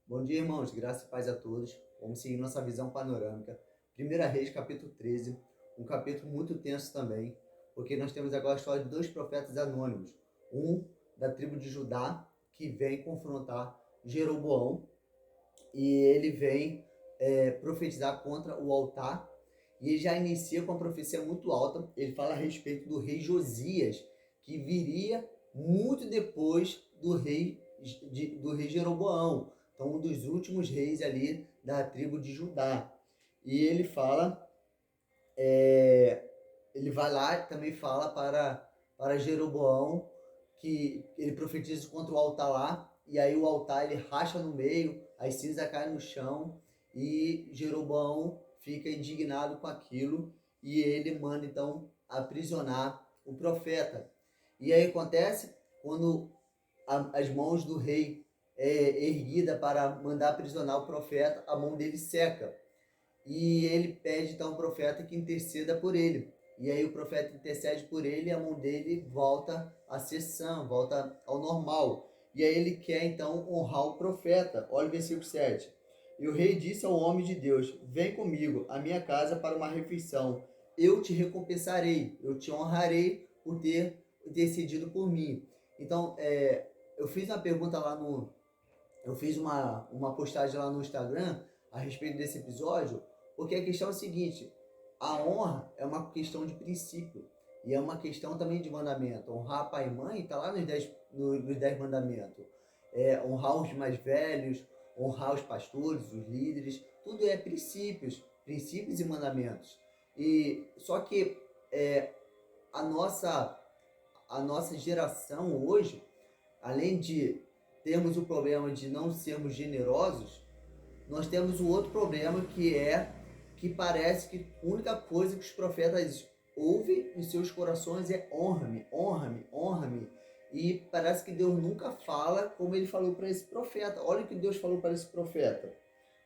Bom dia, irmãos. Graça e paz a todos. Vamos seguir nossa visão panorâmica. 1 Reis, capítulo 13, um capítulo muito tenso também, porque nós temos agora a história de dois profetas anônimos. Um da tribo de Judá, que vem confrontar Jeroboão, e ele vem profetizar contra o altar, e ele já inicia com uma profecia muito alta. Ele fala a respeito do rei Josias, que viria muito depois do rei Jeroboão. Então, um dos últimos reis ali da tribo de Judá. E ele fala, ele vai lá e também fala para Jeroboão, que ele profetiza contra o altar lá, e aí o altar ele racha no meio, as cinzas caem no chão, e Jeroboão fica indignado com aquilo, e ele manda então aprisionar o profeta. E aí acontece, quando as mãos do rei erguida para mandar aprisionar o profeta, a mão dele seca. E ele pede então ao profeta que interceda por ele. E aí o profeta intercede por ele e a mão dele volta a ser sã, volta ao normal. E aí ele quer então honrar o profeta. Olha o versículo 7. E o rei disse ao homem de Deus: Vem comigo à minha casa para uma refeição. Eu te recompensarei, eu te honrarei por ter decidido por mim. Então, eu fiz uma pergunta lá no. Eu fiz uma postagem lá no Instagram a respeito desse episódio, porque a questão é a seguinte: a honra é uma questão de princípio e é uma questão também de mandamento. Honrar pai e mãe está lá nos dez mandamentos. Honrar os mais velhos, honrar os pastores, os líderes, tudo é princípios e mandamentos. E só que a nossa a nossa geração hoje, além de termos o problema de não sermos generosos, nós temos o outro problema, que parece que a única coisa que os profetas ouvem em seus corações é honra-me, honra-me, honra-me. E parece que Deus nunca fala como ele falou para esse profeta. Olha o que Deus falou para esse profeta.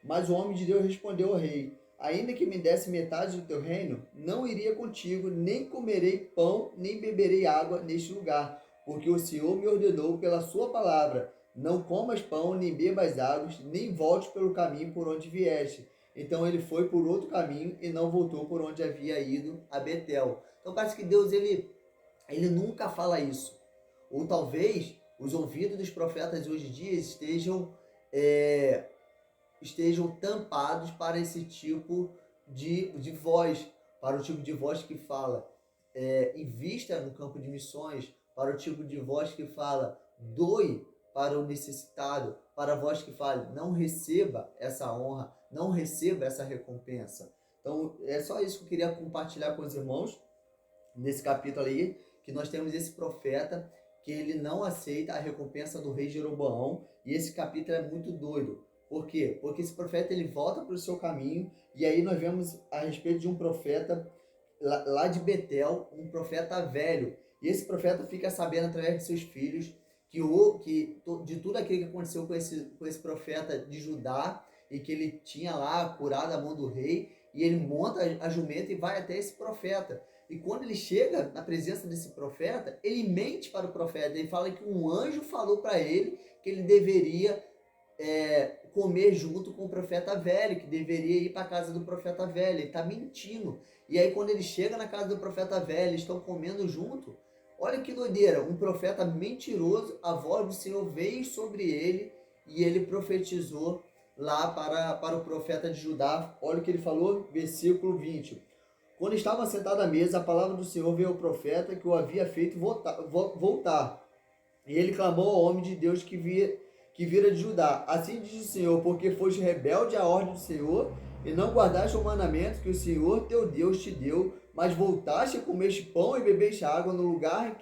Mas o homem de Deus respondeu ao rei: Ainda que me desse metade do teu reino, não iria contigo, nem comerei pão, nem beberei água neste lugar, porque o Senhor me ordenou pela sua palavra: Não comas pão, nem bebas águas, nem voltes pelo caminho por onde vieste. Então ele foi por outro caminho e não voltou por onde havia ido a Betel. Então parece que Deus ele nunca fala isso. Ou talvez os ouvidos dos profetas hoje em dia estejam tampados para esse tipo de voz, para o tipo de voz que fala, invista no campo de missões, para o tipo de voz que fala, doe para o necessitado, para a voz que fala, não receba essa honra, não receba essa recompensa. Então, é só isso que eu queria compartilhar com os irmãos nesse capítulo aí, que nós temos esse profeta que ele não aceita a recompensa do rei Jeroboão, e esse capítulo é muito doido. Por quê? Porque esse profeta ele volta para o seu caminho, e aí nós vemos a respeito de um profeta lá de Betel, um profeta velho. E esse profeta fica sabendo através de seus filhos de tudo aquilo que aconteceu com esse profeta de Judá, e que ele tinha lá curado a mão do rei, e ele monta a jumenta e vai até esse profeta. E quando ele chega na presença desse profeta, ele mente para o profeta. Ele fala que um anjo falou para ele que ele deveria comer junto com o profeta velho, que deveria ir para a casa do profeta velho. Ele está mentindo. E aí quando ele chega na casa do profeta velho, eles estão comendo junto. Olha que doideira, um profeta mentiroso, a voz do Senhor veio sobre ele e ele profetizou lá para o profeta de Judá. Olha o que ele falou, versículo 20. Quando estava sentado à mesa, a palavra do Senhor veio ao profeta que o havia feito voltar. E ele clamou ao homem de Deus que vira de Judá: Assim diz o Senhor, porque foste rebelde à ordem do Senhor, e não guardaste o mandamento que o Senhor teu Deus te deu, mas voltaste e comeste pão e bebeste água no lugar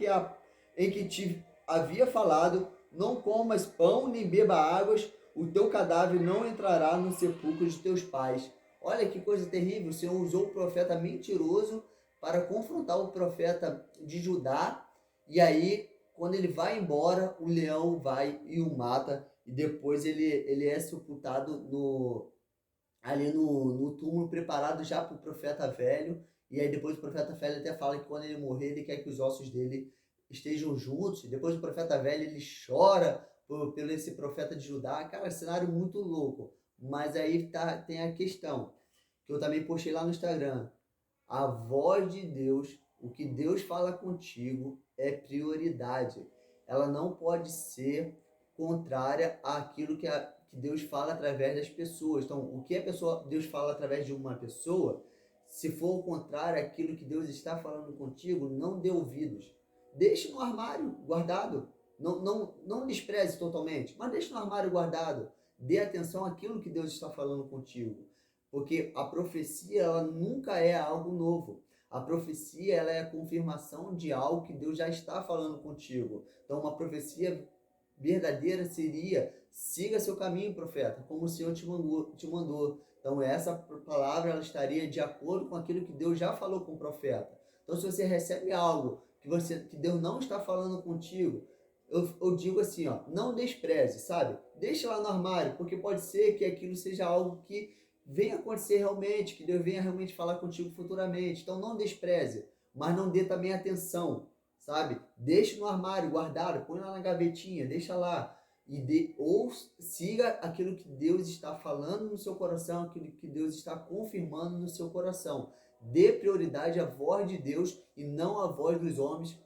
em que te havia falado: Não comas pão nem beba águas, o teu cadáver não entrará no sepulcro de teus pais. Olha que coisa terrível, o Senhor usou o profeta mentiroso para confrontar o profeta de Judá, e aí, quando ele vai embora, o leão vai e o mata, e depois ele é sepultado ali no túmulo preparado já para o profeta velho, e aí depois o profeta velho até fala que quando ele morrer, ele quer que os ossos dele estejam juntos, e depois o profeta velho ele chora pelo esse profeta de Judá. Cara, cenário muito louco. Mas aí tem a questão, que eu também postei lá no Instagram. A voz de Deus, o que Deus fala contigo é prioridade. Ela não pode ser contrária àquilo que Deus fala através das pessoas. Então, o que Deus fala através de uma pessoa, se for o contrário àquilo que Deus está falando contigo, não dê ouvidos. Deixe no armário guardado. Não despreze totalmente, mas deixe no armário guardado. Dê atenção àquilo que Deus está falando contigo. Porque a profecia, ela nunca é algo novo. A profecia, ela é a confirmação de algo que Deus já está falando contigo. Então, uma profecia verdadeira seria: siga seu caminho, profeta, como o Senhor te mandou. Então, essa palavra, ela estaria de acordo com aquilo que Deus já falou com o profeta. Então, se você recebe algo que Deus não está falando contigo, eu digo assim, ó, não despreze, sabe? Deixa lá no armário, porque pode ser que aquilo seja algo que venha acontecer realmente, que Deus venha realmente falar contigo futuramente. Então não despreze, mas não dê também atenção, sabe? Deixe no armário, guardado, põe lá na gavetinha, deixa lá. Ou siga aquilo que Deus está falando no seu coração, aquilo que Deus está confirmando no seu coração. Dê prioridade à voz de Deus e não à voz dos homens,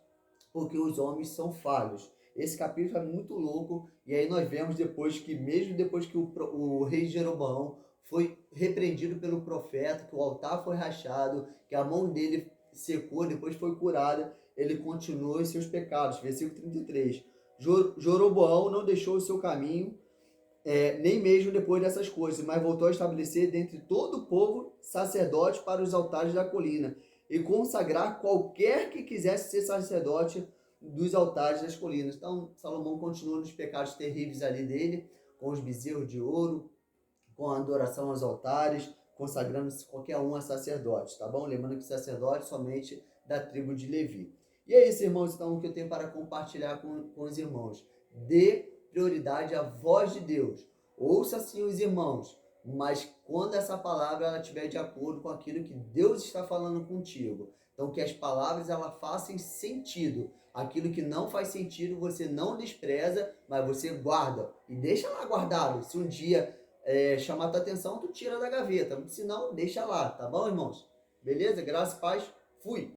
porque os homens são falhos. Esse capítulo é muito louco, e aí nós vemos mesmo depois que o rei Jeroboão foi repreendido pelo profeta, que o altar foi rachado, que a mão dele secou, depois foi curada, ele continuou em seus pecados. Versículo 33. Jeroboão não deixou o seu caminho, nem mesmo depois dessas coisas, mas voltou a estabelecer dentre todo o povo sacerdotes para os altares da colina, e consagrar qualquer que quisesse ser sacerdote dos altares das colinas. Então, Salomão continua nos pecados terríveis ali dele, com os bezerros de ouro, com a adoração aos altares, consagrando-se qualquer um a sacerdote, tá bom? Lembrando que sacerdote somente da tribo de Levi. E é isso, irmãos, então, o que eu tenho para compartilhar com os irmãos. Dê prioridade à voz de Deus. Ouça sim os irmãos, mas quando essa palavra ela estiver de acordo com aquilo que Deus está falando contigo. Então, que as palavras elas façam sentido. Aquilo que não faz sentido, você não despreza, mas você guarda. E deixa lá guardado. Se um dia chamar a tua atenção, tu tira da gaveta. Se não, deixa lá, tá bom, irmãos? Beleza? Graças e paz. Fui!